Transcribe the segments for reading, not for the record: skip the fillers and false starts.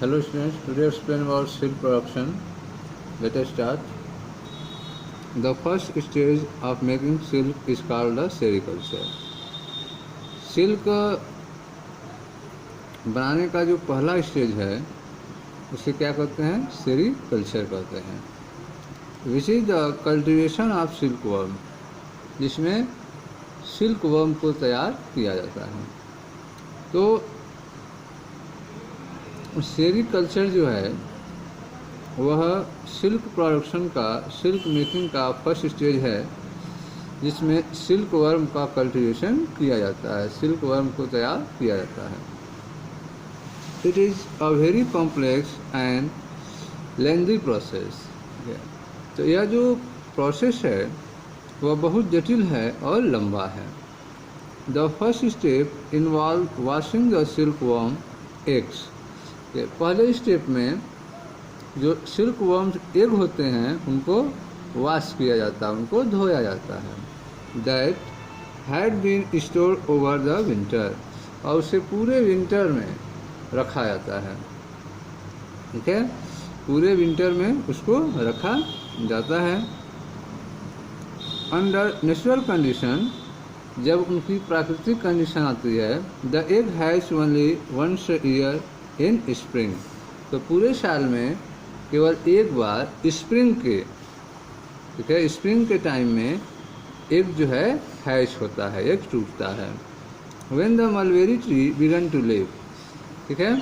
Hello students, today explain about silk production. Let us start. The first stage of making silk is called the sericulture. Silk बनाने का जो पहला stage है उसे क्या कहते हैं? सेरीकल्चर कहते हैं. Which is the cultivation of silk worm, जिसमें सिल्क वर्म को तैयार किया जाता है. तो सेरीकल्चर जो है वह सिल्क प्रोडक्शन का, सिल्क मेकिंग का फर्स्ट स्टेज है, जिसमें सिल्क वर्म का कल्टीवेशन किया जाता है, सिल्क वर्म को तैयार किया जाता है. It is a very complex and lengthy process. तो यह जो प्रोसेस है वह बहुत जटिल है और लंबा है. The first step involve washing the silk worm eggs. पहले स्टेप में जो सिल्क वर्म्स एग होते हैं उनको वॉश किया जाता है, उनको धोया जाता है. That had been store over the winter, और उसे पूरे विंटर में रखा जाता है. ठीक है, पूरे विंटर में उसको रखा जाता है. अंडर नेचुरल कंडीशन, जब उनकी प्राकृतिक कंडीशन आती है, the egg has only once a year in spring. तो पूरे साल में केवल एक बार स्प्रिंग के, ठीक है, स्प्रिंग के टाइम में एग जो है हैच होता है, एग टूटता है. When the mulberry tree begin to live, ठीक है,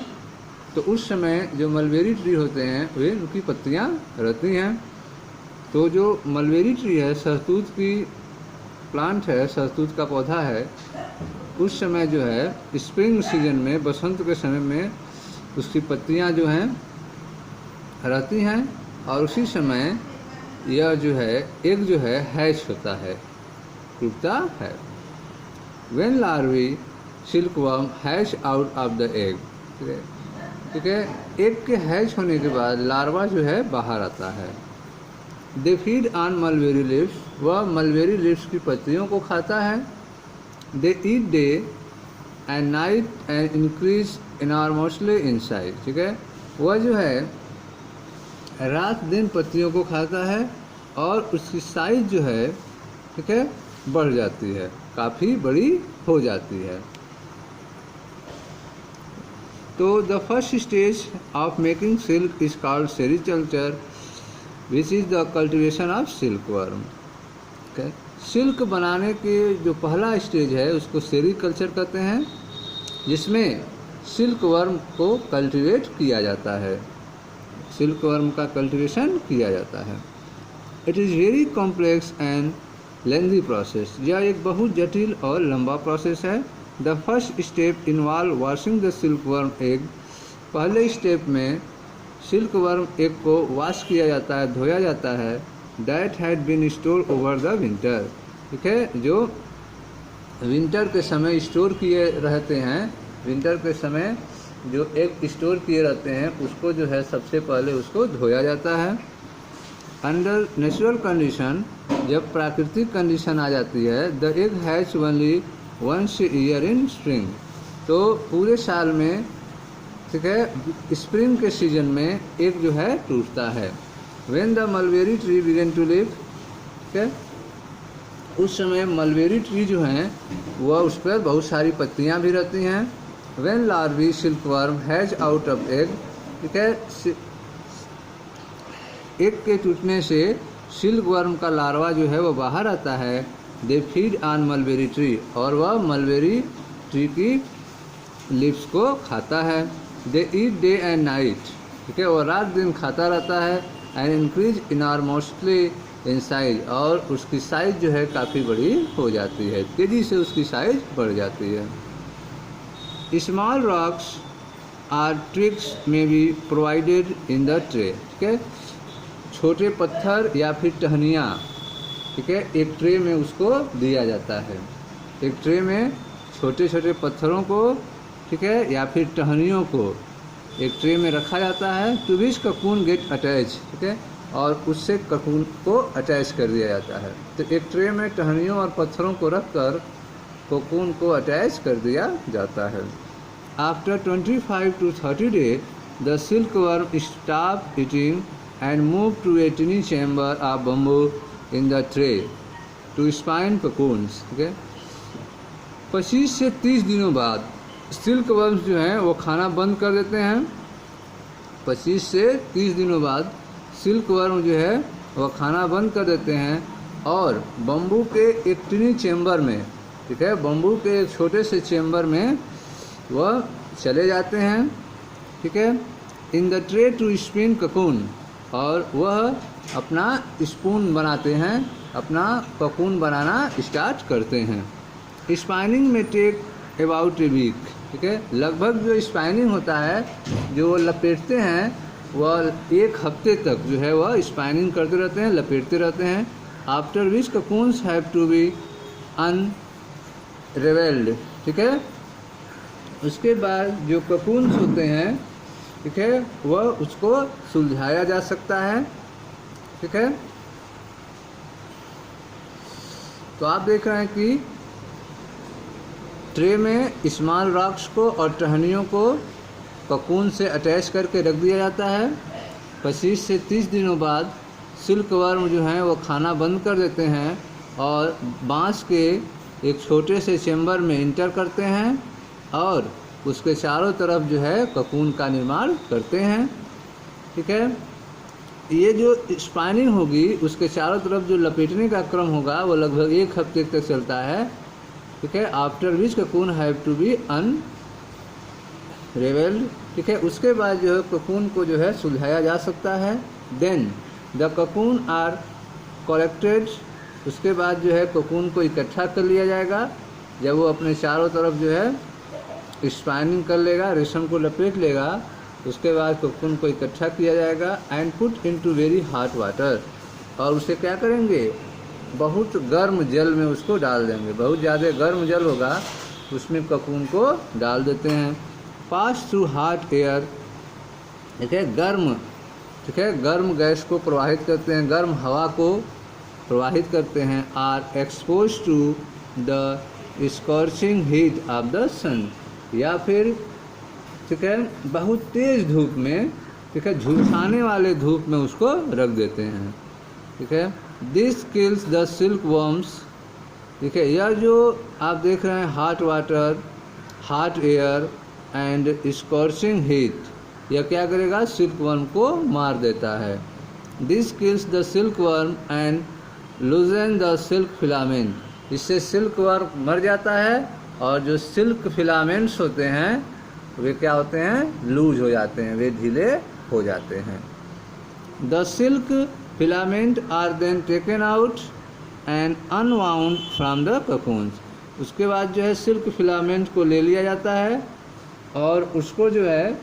तो उस समय जो मलबेरी ट्री होते हैं वे उनकी पत्तियां रहती हैं. तो जो मलबेरी ट्री है, सहतूत की प्लांट है, सहतूत का पौधा है, उस समय जो है स्प्रिंग सीजन में, बसंत के समय में उसकी पत्तियां जो हैं रहती हैं, और उसी समय यह जो है एग जो है हैच होता है, टूटता है. When larvae silk worm hatch out of the egg, ठीक है, एग के हैच होने के बाद लार्वा जो है बाहर आता है. They feed on mulberry leaves, वह मलबेरी लीव्स की पत्तियों को खाता है. They eat day and night and increase enormously in size. ठीक है, वह जो है रात दिन पत्तियों को खाता है और उसकी साइज जो है, ठीक है, बढ़ जाती है, काफ़ी बड़ी हो जाती है. तो the first stage of making silk is called sericulture, which is the cultivation of silk worm. Silk बनाने के जो पहला स्टेज है उसको सेरीकल्चर कहते हैं, जिसमें सिल्क वर्म को कल्टीवेट किया जाता है, सिल्क वर्म का कल्टीवेशन किया जाता है. It is very complex and lengthy process. यह एक बहुत जटिल और लंबा प्रोसेस है. The first step involve washing the silk worm egg. पहले स्टेप में सिल्क वर्म एग को वॉश किया जाता है, धोया जाता है. That had been store over the winter. ठीक है, जो विंटर के समय स्टोर किए रहते हैं, विंटर के समय जो एग स्टोर किए रहते हैं उसको जो है सबसे पहले उसको धोया जाता है. अंडर नेचुरल कंडीशन, जब प्राकृतिक कंडीशन आ जाती है, the egg hatch only once year in spring. तो पूरे साल में, ठीक है, स्प्रिंग के सीजन में एग जो है टूटता है. When the mulberry tree begin to live, ठीक है, उस समय मलबेरी ट्री जो हैं वह उस पर बहुत सारी पत्तियां भी रहती हैं. When larvae silk worm has out of egg, ठीक है, एग के टूटने से सिल्क वर्म का लार्वा जो है वह बाहर आता है. They feed on mulberry tree, और वह मलबेरी ट्री की लीव्स को खाता है. They eat day and night, ठीक है, वह रात दिन खाता रहता है. And increase enormously in size, और उसकी साइज जो है काफ़ी बड़ी हो जाती है, तेज़ी से उसकी साइज बढ़ जाती है. स्मॉल रॉक्स आर ट्विग्स में be provided in the tray. ठीक है, छोटे पत्थर या फिर टहनियाँ, ठीक है, एक ट्रे में उसको दिया जाता है. एक ट्रे में छोटे छोटे पत्थरों को, ठीक है, या फिर टहनियों को एक ट्रे में रखा जाता है. To which cocoon get attach, ठीक है, और उससे ककून को अटैच कर दिया जाता है. तो एक ट्रे में टहनियों और पत्थरों को रखकर कोकून को अटैच कर दिया जाता है. After 25 to 30 days the silkworm stop eating and move to a tiny chamber of bamboo in the tray to spin cocoons. ठीक है, 25 से 30 दिनों बाद सिल्कवर्म्स जो हैं वो खाना बंद कर देते हैं। 25 से 30 दिनों बाद सिल्कवर्म जो है वह खाना बंद कर देते हैं और बम्बू के एक टिनी चैम्बर में, ठीक है, बम्बू के एक छोटे से चैम्बर में वह चले जाते हैं। ठीक है, in the tray to spin cocoon, और वह अपना स्पून बनाते हैं, अपना ककून बनाना स्टार्ट करते हैं। स्पाइनिंग में टेक अबाउट ए वीक। ठीक है, लगभग जो स्पाइनिंग होता है, जो लपेटते हैं, वह 1 हफ्ते तक जो है वह स्पाइनिंग करते रहते हैं, लपेटते रहते हैं। After which cocoons have to be unravelled. ठीक है, उसके बाद जो ककून्स होते हैं, ठीक है, वह उसको सुलझाया जा सकता है। ठीक है, तो आप देख रहे हैं कि ट्रे में स्मॉल रॉक्स को और टहनियों को ककून से अटैच करके रख दिया जाता है। 25 से 30 दिनों बाद सिल्कवर्म जो हैं वो खाना बंद कर देते हैं और बांस के एक छोटे से चैम्बर में इंटर करते हैं और उसके चारों तरफ जो है ककून का निर्माण करते हैं। ठीक है, ये जो स्पाइनिंग होगी उसके चारों तरफ जो लपेटने का क्रम होगा वो लगभग 1 हफ्ते तक चलता है। ठीक है, after which cocoon have to be unravelled. ठीक है, उसके बाद जो है ककून को जो है सुलझाया जा सकता है। Then the cocoon are collected. उसके बाद जो है ककून को इकट्ठा कर लिया जाएगा। जब वो अपने चारों तरफ जो है स्पाइनिंग कर लेगा, रेशम को लपेट लेगा, उसके बाद ककून को इकट्ठा किया जाएगा and put into very hot water. और उसे क्या करेंगे, बहुत गर्म जल में उसको डाल देंगे। बहुत ज़्यादा गर्म जल होगा उसमें ककून को डाल देते हैं। Pass through hot air. ठीक है, गर्म, ठीक है, गर्म गैस को प्रवाहित करते हैं, गर्म हवा को प्रवाहित करते हैं। Or exposed to the scorching heat of the sun, या फिर ठीक है बहुत तेज़ धूप में, ठीक है, झुलसाने वाले धूप में उसको रख देते हैं। ठीक है, this kills the silk worms. ठीक है, यह जो आप देख रहे हैं hot water, hot air and scorching heat, यह क्या करेगा, सिल्क वर्म को मार देता है। This kills the silk worm and लूजन the silk filament. इससे सिल्क वर्म मर जाता है और जो सिल्क फिलामेंट्स होते हैं वे क्या होते हैं, लूज हो जाते हैं, वे ढीले हो जाते हैं। The silk filament are then taken out and unwound from the cocoons. उसके बाद जो है सिल्क फिलामेंट को ले लिया जाता है और उसको जो है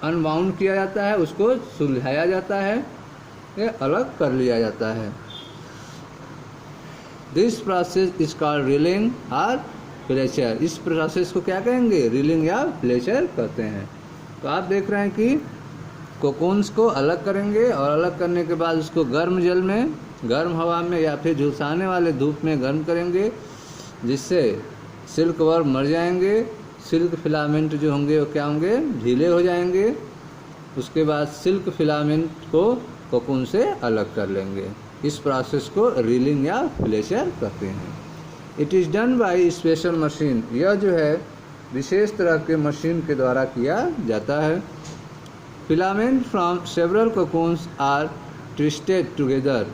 अनबाउंड किया जाता है, उसको सुलझाया जाता है, ये अलग कर लिया जाता है। This process is called reeling और फ्लेचर। इस प्रोसेस को क्या कहेंगे, रीलिंग या फ्लेचर कहते हैं। तो आप देख रहे हैं कि कोकून्स को अलग करेंगे और अलग करने के बाद उसको गर्म जल में, गर्म हवा में या फिर झुलसाने वाले धूप में गर्म करेंगे, जिससे सिल्क वर्म मर जाएंगे। सिल्क फिलामेंट जो होंगे वो क्या होंगे, ढीले हो जाएंगे। उसके बाद सिल्क फिलामेंट को कोकून से अलग कर लेंगे। इस प्रोसेस को रीलिंग या फ्लेचर कहते हैं। It is done by special machine. यह जो है विशेष तरह के मशीन के द्वारा किया जाता है। Filament from several cocoons are twisted together.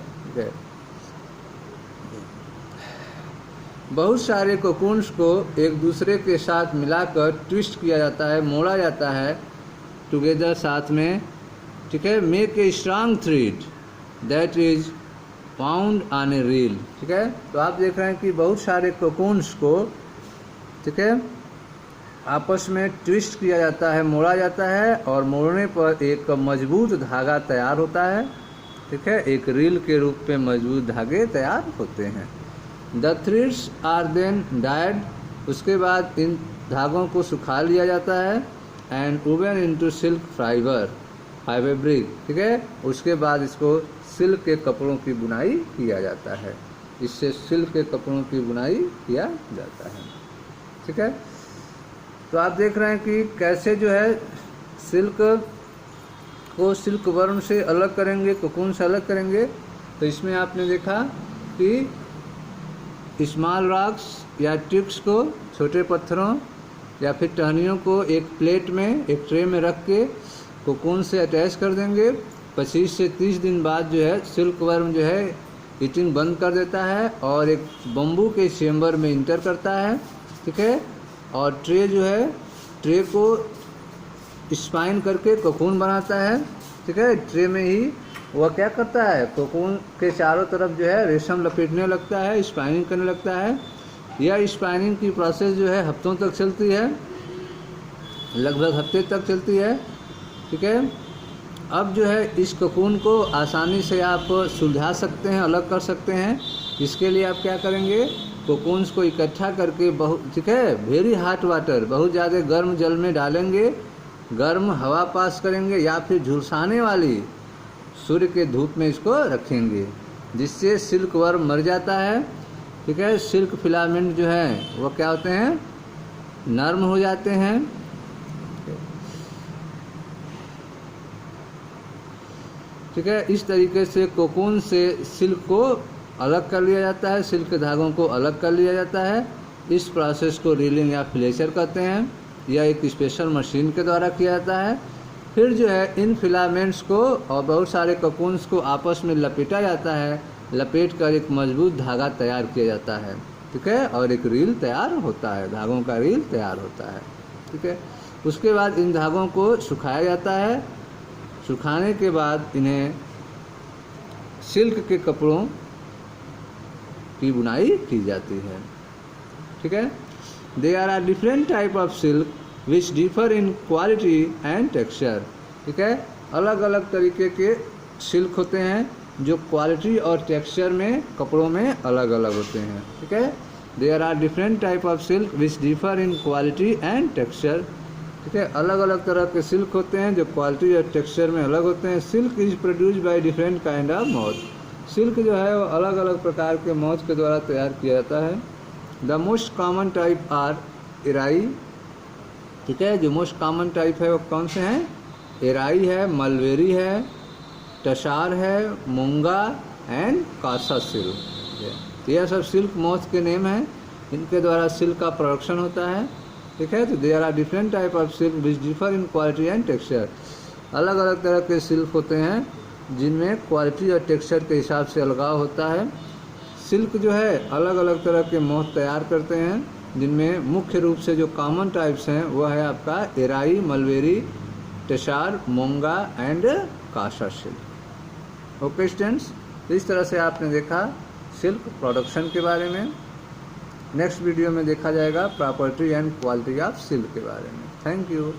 बहुत सारे कोकून्स को एक दूसरे के साथ मिलाकर ट्विस्ट किया जाता है, मोड़ा जाता है, टुगेदर साथ में। ठीक है, make a strong thread that is found on A reel. ठीक है, तो आप देख रहे हैं कि बहुत सारे कोकून्स को, ठीक है, आपस में ट्विस्ट किया जाता है, मोड़ा जाता है और मोड़ने पर एक मजबूत धागा तैयार होता है। ठीक है, एक रील के रूप में मजबूत धागे तैयार होते हैं। The threads are then dyed. उसके बाद इन धागों को सुखा लिया जाता है and woven into silk fabric. ठीक है, उसके बाद इसको सिल्क के कपड़ों की बुनाई किया जाता है। इससे सिल्क के कपड़ों की बुनाई किया जाता है। ठीक है, तो आप देख रहे हैं कि कैसे जो है सिल्क को सिल्क वर्म से अलग करेंगे, कोकून से अलग करेंगे। तो इसमें आपने देखा कि स्मॉल रॉक्स या टिप्स को, छोटे पत्थरों या फिर टहनियों को एक प्लेट में, एक ट्रे में रख के कोकून से अटैच कर देंगे। 25 से 30 दिन बाद जो है सिल्क वर्म जो है ईटिंग बंद कर देता है और एक बम्बू के चेम्बर में इंटर करता है, ठीक है। और ट्रे जो है, ट्रे को स्पाइन करके कोकून बनाता है, ठीक है। ट्रे में ही वह क्या करता है, कोकून के चारों तरफ जो है रेशम लपेटने लगता है, स्पाइनिंग करने लगता है। यह स्पाइनिंग की प्रोसेस जो है हफ्तों तक चलती है, लगभग हफ्ते तक चलती है, ठीक है। अब जो है इस कोकून को आसानी से आप सुलझा सकते हैं, अलग कर सकते हैं। इसके लिए आप क्या करेंगे, कोकून्स को इकट्ठा करके ठीक है, वेरी हॉट वाटर, बहुत ज़्यादा गर्म जल में डालेंगे, गर्म हवा पास करेंगे या फिर झुलसाने वाली सूर्य के धूप में इसको रखेंगे, जिससे सिल्क वर्म मर जाता है, ठीक है। सिल्क फिलामेंट जो है वो क्या होते हैं, नर्म हो जाते हैं, ठीक है। इस तरीके से कोकून से सिल्क को अलग कर लिया जाता है, सिल्क के धागों को अलग कर लिया जाता है। इस प्रोसेस को रीलिंग या फ्लेचर कहते हैं। यह एक स्पेशल मशीन के द्वारा किया जाता है। फिर जो है इन फिलामेंट्स को और बहुत सारे कोकून्स को आपस में लपेटा जाता है, लपेट कर एक मजबूत धागा तैयार किया जाता है, ठीक है। और एक रील तैयार होता है, धागों का रील तैयार होता है, ठीक है। उसके बाद इन धागों को सुखाया जाता है। सुखाने के बाद इन्हें सिल्क के कपड़ों की बुनाई की जाती है, ठीक है। There are different type of silk which differ in quality and texture, ठीक है। अलग अलग तरीके के सिल्क होते हैं जो क्वालिटी और टेक्सचर में, कपड़ों में अलग अलग होते हैं, ठीक है। There are different type of silk which differ in quality and texture, ठीक है। अलग अलग तरह के सिल्क होते हैं जो क्वालिटी और टेक्सचर में अलग होते हैं। Silk is produce by different kind of moth, silk जो है वो अलग अलग प्रकार के मॉथ के द्वारा तैयार किया जाता है। The most common type are Eri, ठीक है। जो मोस्ट कॉमन टाइप है वो कौन से हैं, एराई है, मलवेरी है, टसार है, मूंगा एंड कासा सिल्क। यह सब सिल्क मॉथ के नेम हैं, इनके द्वारा सिल्क का प्रोडक्शन होता है, ठीक है। तो there are different type of silk which differ in quality and texture. अलग अलग तरह के सिल्क होते हैं जिनमें क्वालिटी और टेक्सचर के हिसाब से अलगाव होता है। सिल्क जो है अलग अलग तरह के मोथ तैयार करते हैं, जिनमें मुख्य रूप से जो कॉमन टाइप्स हैं वह है आपका एराई, mulberry, tasar, muga and kosa silk. Okay students, इस तरह से आपने देखा सिल्क प्रोडक्शन के बारे में। नेक्स्ट वीडियो में देखा जाएगा property and quality of silk के बारे में। Thank you.